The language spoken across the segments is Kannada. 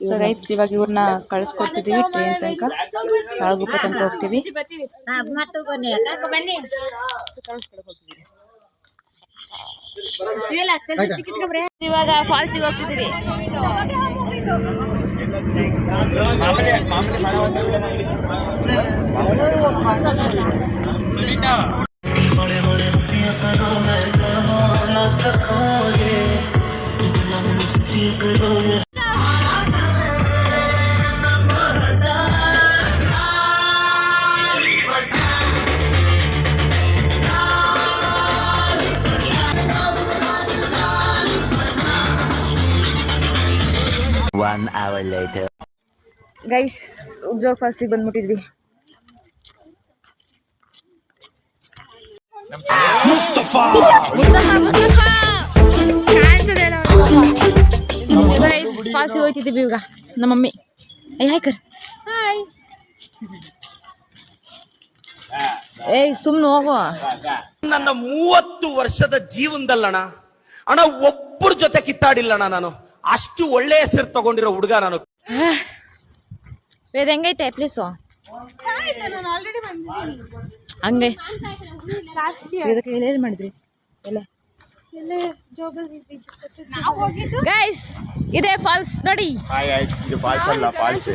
ಸೊ ಗೈಸ್ ಇವಾಗ ಇವ್ರನ್ನ ಕಳಿಸ್ಕೊಡ್ತಿದೀವಿ ಟ್ರೈನ್ ತನಕ, ತಾಳಗುಪ್ಪ ತನಕ ಹೋಗ್ತೀವಿ. ಇವಾಗ ಫಾಲ್ಸಿಗೆ ಹೋಗ್ತಿದೀವಿ. One hour later. ಗೈಸ್ ಉಗ್ಜೋಗ್ ಫಾಲ್ಸಿಗೆ ಬಂದ್ಬಿಟ್ಟಿದ್ವಿ. ಗೈಸ್ ಫಾಲ್ಸಿಗೆ ಹೋಗ್ತಿದ್ದೀವಿ ಇವಾಗ. ನಮ್ಮ ಮಮ್ಮಿ ಹಾಯ್ಕರ್ ಹಾಯ್. ಏಯ್ ಸುಮ್ನೆ ಹೋಗು. ನನ್ನ 30 ವರ್ಷದ ಜೀವನದಲ್ಲಣ್ಣ ಅಣ್ಣ ಒಬ್ಬರ ಜೊತೆ ಕಿತ್ತಾಡಿಲ್ಲಣ್ಣ ನಾನು. ಅಷ್ಟು ಒಳ್ಳೆ ಹೆಸರು ತಗೊಂಡಿರೋ ಹುಡುಗ ನಾನು. ಇದು ಹೆಂಗೈತೆ ಪ್ಲೇಸು? ಹಂಗೆ ಇದಕ್ಕೆ ಏನು ಮಾಡಿದ್ರಿ ಎಲ್ಲ ಗೈಸ್? ಇದೆ ಫಾಲ್ಸ್ ನೋಡಿ. ಇದು ಫಾಲ್ಸ್ ಅಲ್ಲ, ಫಾಲ್ಸ್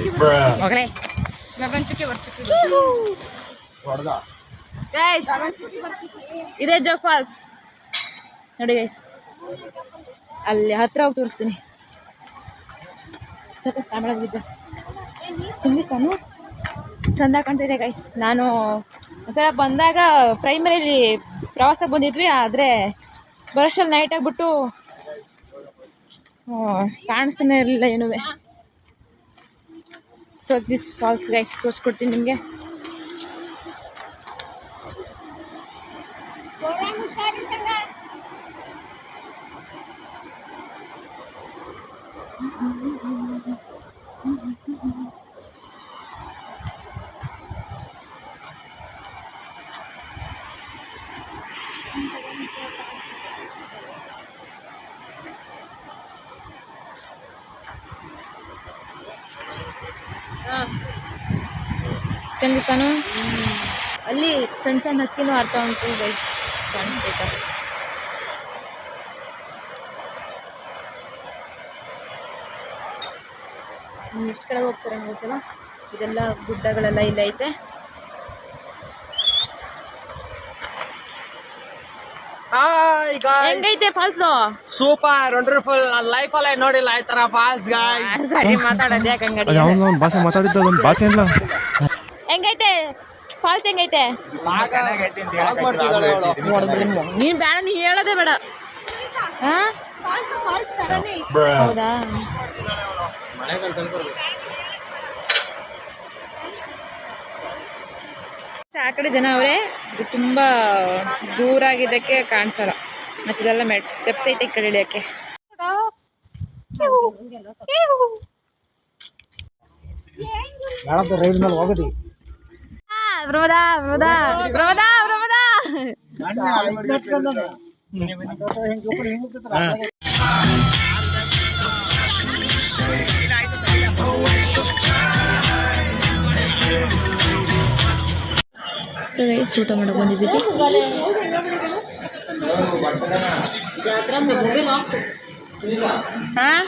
ಗೈಸ್ ಇದೆ ಜೋಗ್ ಫಾಲ್ಸ್ ನೋಡಿ ಗೈಸ್. ಅಲ್ಲಿ ಹತ್ರ ಹೋಗಿ ತೋರಿಸ್ತೀನಿ. ಚಿಂಗಿಸ್ತಾನು ಚಂದ ಕಾಣ್ತಿದೆ ಗೈಸ್. ನಾನು ಒಂದ್ಸಲ ಬಂದಾಗ ಪ್ರೈಮರಿಲಿ ಪ್ರವಾಸಕ್ಕೆ ಬಂದಿದ್ವಿ, ಆದರೆ ಬರೋಷ್ಟಲ್ಲಿ ನೈಟ್ ಆಗಿಬಿಟ್ಟು ಕಾಣಿಸ್ತಾನೆ ಇರಲಿಲ್ಲ ಏನೂ. ಸೊ ದಿಸ್ ಫಾಲ್ಸ್ ಗೈಸ್ ತೋರಿಸ್ಕೊಡ್ತೀನಿ ನಿಮಗೆ. ಚಂದಿಸ್ತಾನು ಅಲ್ಲಿ ಸಣ್ಣ ಸಣ್ಣ ಹಕ್ಕಿನೂ ಅರ್ಥ ಉಂಟು ಗೈಸ್, ಕಾಣಿಸ್ಬೇಕಾದ್ರೆ. ಇನ್ನು ಎಷ್ಟು ಕಡೆ ಹೋಗ್ತಾರೆ ಗೊತ್ತಿಲ್ಲ. ಇದೆಲ್ಲ ಗುಡ್ಡಗಳೆಲ್ಲ ಇಲ್ಲ ಐತೆ. ಹೆಂಗೈತೆ ಫಾಲ್ಸ್? Super wonderful. ನನ್ನ ಲೈಫ್ ಅಲ್ಲೇ ನೋಡಿಲ್ಲ ಈ ತರ ಫಾಲ್ಸ್ ಗಾಯ್ಸ್. ಸರಿ ಮಾತಾಡೋದು ಯಾಕೆ ಹಂಗಡಿ? ಭಾಷೆ ಮಾತಾಡಿದ್ದ ಒಂದು ಭಾಷೆ ಇಲ್ಲ. ಹೆಂಗೈತೆ ಫಾಲ್ಸ್? ಹೆಂಗೈತೆ? ನೀನ್ ಬೇಡ, ನೀ ಹೇಳೋದೇ ಬೇಡ. ಹೌದಾ? ಆ ಕಡೆ ಜನ ಅವರೇ, ತುಂಬ ದೂರ ಆಗಿದ್ದಕ್ಕೆ ಕಾಣಿಸಲ್ಲ. ಮತ್ತೆ ಇದೆಲ್ಲ ಸ್ಟೆಪ್ಸ್ ಐತೆ ಈ ಕಡೆ ಇಳಿಯೋಕ್ಕೆ. ಪ್ರಮೋದಾ ಪ್ರಮೋದಾ ಪ್ರಮೋದಾ ಪ್ರಮೋದಾ ಸೊ ಗೈಸ್ ಊಟ ಮಾಡಕ್ಕೆ ಬಂದಿದ್ದೀವಿ. ಹಾಂ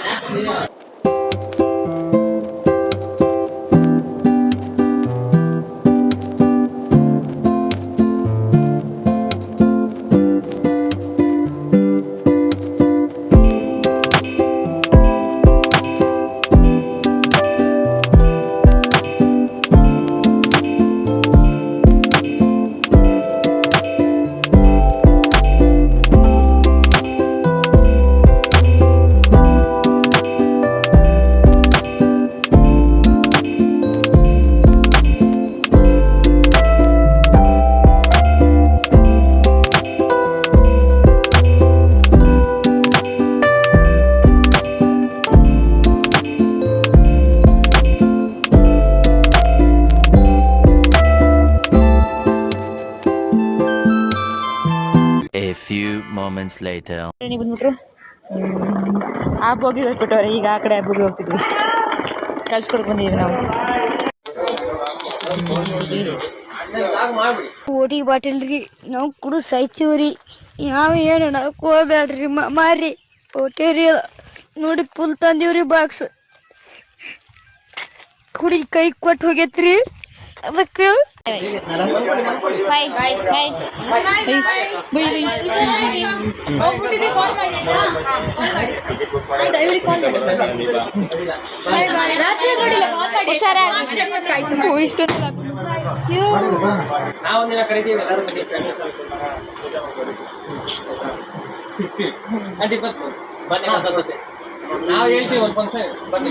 A few moments later. ಬಂದ್ಬಿಟ್ರು ಆ ಬೋಗಿಗೆ ಹೋಗ್ಬಿಟ್ಟವ್ರೆ, ಈಗ ಆ ಕಡೆ ಬೋಗಿ ಹೋಗ್ತಿದ್ವಿ, ಕಳ್ಸ್ಕೊಡ್ ಬಂದೀವಿ ನಾವು. ಓಟಿ ಬಾಟಲ್ ರೀ ನಾವು ಕುಡು ಸಾಯ್ತೀವ್ರಿ. ಯಾವ ಏನು ಅನ್ನಕ್ ಹೋಗ್ಬೇಡ್ರಿ ಮಾರಿ ಓಟೆ ರೀ ನೋಡಿ ಫುಲ್ ತಂದೀವ್ರಿ ಬಾಕ್ಸ್. ಕುಡಿ ಕೈ ಕೊಟ್ಟು ಹೋಗೈತ್ರಿ ಅದಕ್ಕೆ ನಾವೊಂದಿನ ಕರಿತೀವಿ ಎಲ್ಲರೂ ಬನ್ನಿ ನಾವು ಹೇಳ್ತೀವಿ ಒಂದು ಫಂಕ್ಷನ್ ಬನ್ನಿ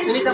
ಸುನೀತಾ.